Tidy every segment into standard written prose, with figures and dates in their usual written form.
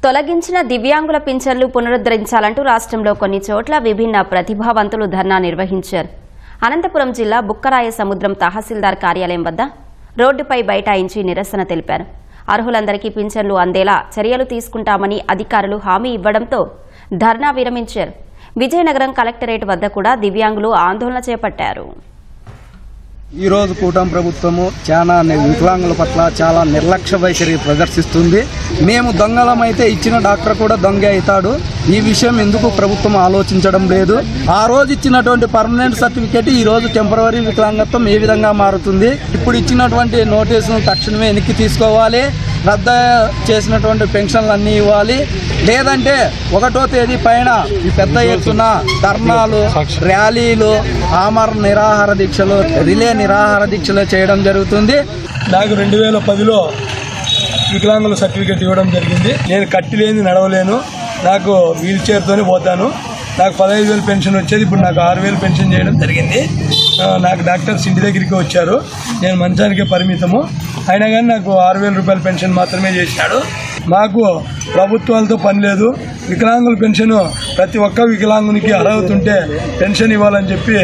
తొలగించిన దివ్యాంగుల పింఛన్లు పునరుద్ధరించాలంటూ రాష్ట్రంలో కొన్ని చోట్ల విభిన్న ప్రతిభావంతులు ధర్నా నిర్వహించారు. అనంతపురం జిల్లా బుక్కరాయ సముద్రం తహసీల్దార్ కార్యాలయం వద్ద రోడ్డుపై బైఠాయించి నిరసన తెలిపారు. అర్హులందరికీ పింఛన్లు అందేలా చర్యలు తీసుకుంటామని అధికారులు హామీ ఇవ్వడంతో ధర్నా విరమించారు. విజయనగరం కలెక్టరేట్ వద్ద కూడా దివ్యాంగులు ఆందోళన చేపట్టారు. ఈ రోజు కూటమి ప్రభుత్వము చాలా వికలాంగుల పట్ల చాలా నిర్లక్ష్య వైఖరి ప్రదర్శిస్తుంది. మేము దొంగలమైతే ఇచ్చిన డాక్టర్ కూడా దొంగ అవుతాడు. ఈ విషయం ఎందుకు ప్రభుత్వం ఆలోచించడం లేదు? ఆ రోజు ఇచ్చినటువంటి పర్మనెంట్ సర్టిఫికేట్ ఈ రోజు టెంపరరీ వికలాంగత్వం ఏ విధంగా మారుతుంది? ఇప్పుడు ఇచ్చినటువంటి నోటీసును తక్షణమే వెనక్కి తీసుకోవాలి. రద్దు చేసినటువంటి పెన్షన్లు అన్నీ ఇవ్వాలి. లేదంటే 1వ తేదీ పైన ఈ పెద్ద ఎత్తున ధర్నాలు, ర్యాలీలు, ఆమరణ నిరాహార దీక్షలు, రిలే నిరాహార దీక్షలు చేయడం జరుగుతుంది. నాకు 2010లో వికలాంగుల సర్టిఫికేట్ ఇవ్వడం జరిగింది. నేను కట్టిలేని నడవలేను, నాకు వీల్ చైర్తోనే పోతాను. నాకు 15,000 పెన్షన్ వచ్చేది, ఇప్పుడు నాకు 6,000 పెన్షన్ చేయడం జరిగింది. నాకు డాక్టర్స్ ఇంటి దగ్గరికి వచ్చారు, నేను మంచానికే పరిమితము. అయినా కానీ నాకు 6,000 రూపాయల పెన్షన్ మాత్రమే చేసినాడు. మాకు ప్రభుత్వాలతో పని లేదు. వికలాంగుల పెన్షన్ ప్రతి ఒక్క వికలాంగునికి అర్హత ఉంటే పెన్షన్ ఇవ్వాలని చెప్పి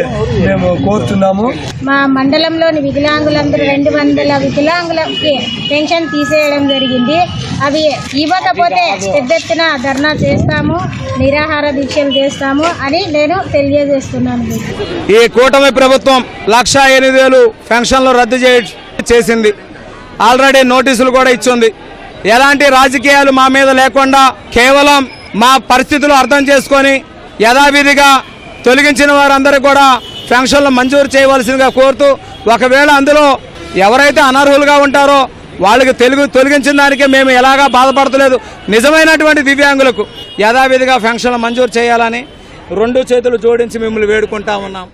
మేము కోరుతున్నాము. మా మండలంలోని వికలాంగులందరూ 200 వికలాంగులకి పెన్షన్ తీసేయడం జరిగింది. అవి ఇవ్వకపోతే పెద్ద ఎత్తున ధర్నా చేస్తాము, నిరాహార దీక్షలు చేస్తాము అని నేను తెలియజేస్తున్నాను. ఈ కూటమి ప్రభుత్వం 1,08,000 పెన్షన్లు రద్దు చేసింది. ఆల్రెడీ నోటీసులు కూడా ఇచ్చింది. ఎలాంటి రాజకీయాలు మా మీద లేకుండా కేవలం మా పరిస్థితులు అర్థం చేసుకొని యథావిధిగా తొలగించిన వారందరూ కూడా పెన్షన్లు మంజూరు చేయవలసిందిగా కోరుతూ, ఒకవేళ అందులో ఎవరైతే అనర్హులుగా ఉంటారో వాళ్ళకి తొలగించిన దానికే మేము ఎలాగా బాధపడతలేదు. నిజమైనటువంటి దివ్యాంగులకు యథావిధిగా పెన్షన్లు మంజూరు చేయాలని 2 చేతులు జోడించి మిమ్మల్ని వేడుకుంటా ఉన్నాం.